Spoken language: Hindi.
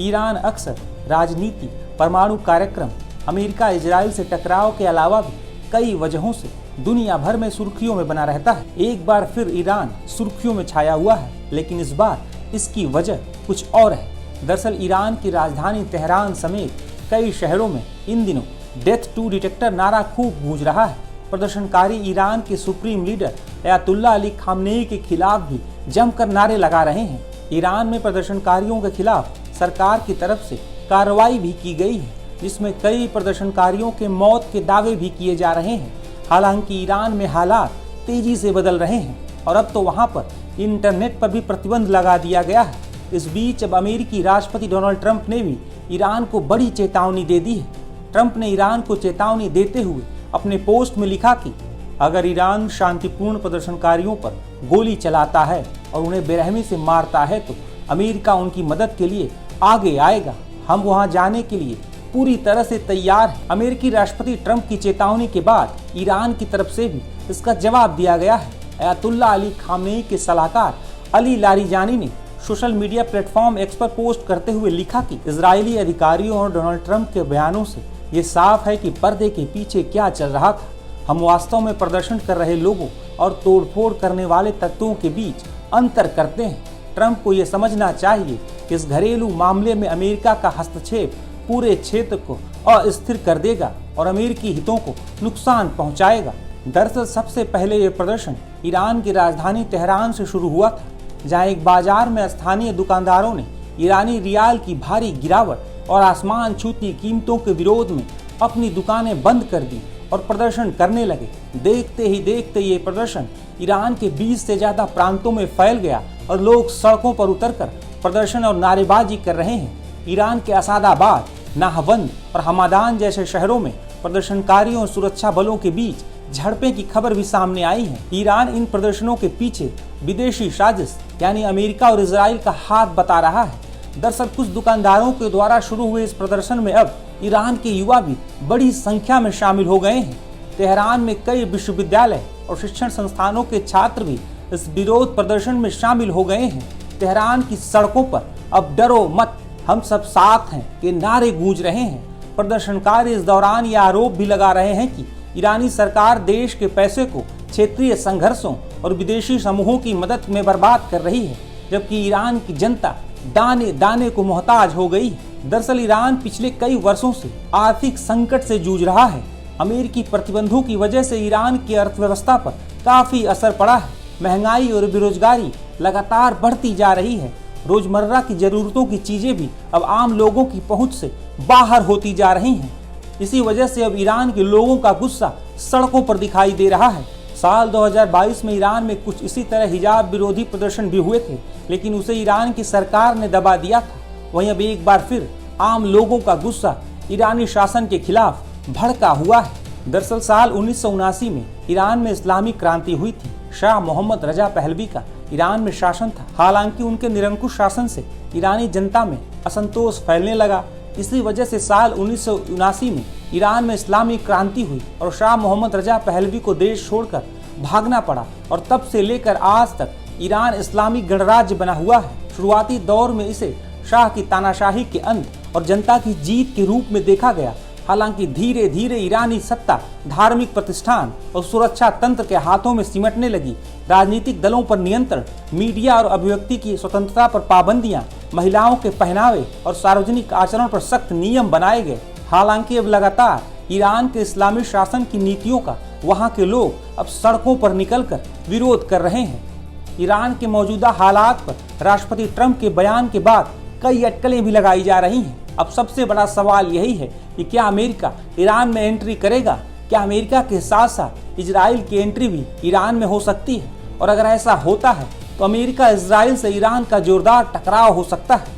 ईरान अक्सर राजनीति, परमाणु कार्यक्रम, अमेरिका इजराइल से टकराव के अलावा भी कई वजहों से दुनिया भर में सुर्खियों में बना रहता है। एक बार फिर ईरान सुर्खियों में छाया हुआ है, लेकिन इस बार इसकी वजह कुछ और है। दरअसल ईरान की राजधानी तेहरान समेत कई शहरों में इन दिनों डेथ टू डिटेक्टर नारा खूब गूंज रहा है। प्रदर्शनकारी ईरान के supreme leader Ayatollah Ali Khamenei के खिलाफ भी जमकर नारे लगा रहे हैं। ईरान में प्रदर्शनकारियों के खिलाफ सरकार की तरफ से कार्रवाई भी की गई है, जिसमें कई प्रदर्शनकारियों के मौत के दावे भी किए जा रहे हैं। हालांकि ईरान में हालात तेजी से बदल रहे हैं और अब तो वहां पर इंटरनेट पर भी प्रतिबंध लगा दिया गया है। इस बीच अब अमेरिकी राष्ट्रपति डोनाल्ड ट्रंप ने भी ईरान को बड़ी चेतावनी दे दी है। ट्रंप ने ईरान को चेतावनी देते हुए अपने पोस्ट में लिखा कि अगर ईरान शांतिपूर्ण प्रदर्शनकारियों पर गोली चलाता है और उन्हें बेरहमी से मारता है तो अमेरिका उनकी मदद के लिए आगे आएगा। हम वहां जाने के लिए पूरी तरह से तैयार हैं। अमेरिकी राष्ट्रपति ट्रंप की चेतावनी के बाद ईरान की तरफ से भी इसका जवाब दिया गया है। अयातुल्ला अली खामनेई के सलाहकार अली लारिजानी ने सोशल मीडिया प्लेटफॉर्म एक्स पर पोस्ट करते हुए लिखा कि इजरायली अधिकारियों और डोनाल्ड ट्रंप के बयानों से ये साफ है कि पर्दे के पीछे क्या चल रहा था। हम वास्तव में प्रदर्शन कर रहे लोगों और तोड़फोड़ करने वाले तत्वों के बीच अंतर करते हैं। ट्रंप को ये समझना चाहिए कि इस घरेलू मामले में अमेरिका का हस्तक्षेप पूरे क्षेत्र को अस्थिर कर देगा और अमेरिकी हितों को नुकसान पहुंचाएगा। दरअसल सबसे पहले ये प्रदर्शन ईरान की राजधानी तेहरान से शुरू हुआ था, जहां एक बाजार में स्थानीय दुकानदारों ने ईरानी रियाल की भारी गिरावट और आसमान छूती कीमतों के विरोध में अपनी दुकानें बंद कर दी और प्रदर्शन करने लगे। देखते ही देखते ये प्रदर्शन ईरान के 20 से ज्यादा प्रांतों में फैल गया और लोग सड़कों पर उतरकर प्रदर्शन और नारेबाजी कर रहे हैं। ईरान के असादाबाद, नाहवंद और हमादान जैसे शहरों में प्रदर्शनकारियों और सुरक्षा बलों के बीच झड़पें की खबर भी सामने आई है। ईरान इन प्रदर्शनों के पीछे विदेशी साजिश यानी अमेरिका और इजराइल का हाथ बता रहा है। दरअसल कुछ दुकानदारों के द्वारा शुरू हुए इस प्रदर्शन में अब ईरान के युवा भी बड़ी संख्या में शामिल हो गए हैं। तेहरान में कई विश्वविद्यालय और शिक्षण संस्थानों के छात्र भी इस विरोध प्रदर्शन में शामिल हो गए हैं। तेहरान की सड़कों पर अब डरो मत, हम सब साथ हैं के नारे गूंज रहे हैं। प्रदर्शनकारी इस दौरान ये आरोप भी लगा रहे हैं कि ईरानी सरकार देश के पैसे को क्षेत्रीय संघर्षों और विदेशी समूहों की मदद में बर्बाद कर रही है, जबकि ईरान की जनता दाने दाने को मोहताज हो गई है। दरअसल ईरान पिछले कई वर्षों से आर्थिक संकट से जूझ रहा है। अमेरिकी प्रतिबंधों की वजह से ईरान की अर्थव्यवस्था पर काफी असर पड़ा है। महंगाई और बेरोजगारी लगातार बढ़ती जा रही है। रोजमर्रा की जरूरतों की चीजें भी अब आम लोगों की पहुंच से बाहर होती जा रही हैं। इसी वजह से अब ईरान के लोगों का गुस्सा सड़कों पर दिखाई दे रहा है। साल 2022 में ईरान में कुछ इसी तरह हिजाब विरोधी प्रदर्शन भी हुए थे, लेकिन उसे ईरान की सरकार ने दबा दिया था। वहीं अब एक बार फिर आम लोगों का गुस्सा ईरानी शासन के खिलाफ भड़का हुआ है। दरअसल साल 1979 में ईरान में इस्लामिक क्रांति हुई थी। शाह मोहम्मद रजा पहलवी का ईरान में शासन था। हालांकि उनके निरंकुश शासन से ईरानी जनता में असंतोष फैलने लगा। इसी वजह से साल 1979 में ईरान में इस्लामिक क्रांति हुई और शाह मोहम्मद रजा पहलवी को देश छोड़कर भागना पड़ा और तब से लेकर आज तक ईरान इस्लामिक गणराज्य बना हुआ है। शुरुआती दौर में इसे शाह की तानाशाही के अंत और जनता की जीत के रूप में देखा गया। हालांकि धीरे धीरे ईरानी सत्ता धार्मिक प्रतिष्ठान और सुरक्षा तंत्र के हाथों में सिमटने लगी। राजनीतिक दलों पर नियंत्रण, मीडिया और अभिव्यक्ति की स्वतंत्रता पर पाबंदियां, महिलाओं के पहनावे और सार्वजनिक आचरण पर सख्त नियम बनाए गए। हालांकि अब लगातार ईरान के इस्लामी शासन की नीतियों का वहां के लोग अब सड़कों पर निकलकर विरोध कर रहे हैं। ईरान के मौजूदा हालात पर राष्ट्रपति ट्रंप के बयान के बाद कई अटकलें भी लगाई जा रही हैं। अब सबसे बड़ा सवाल यही है कि क्या अमेरिका ईरान में एंट्री करेगा? क्या अमेरिका के साथ साथ इजराइल की एंट्री भी ईरान में हो सकती है? और अगर ऐसा होता है तो अमेरिका इजराइल से ईरान का जोरदार टकराव हो सकता है।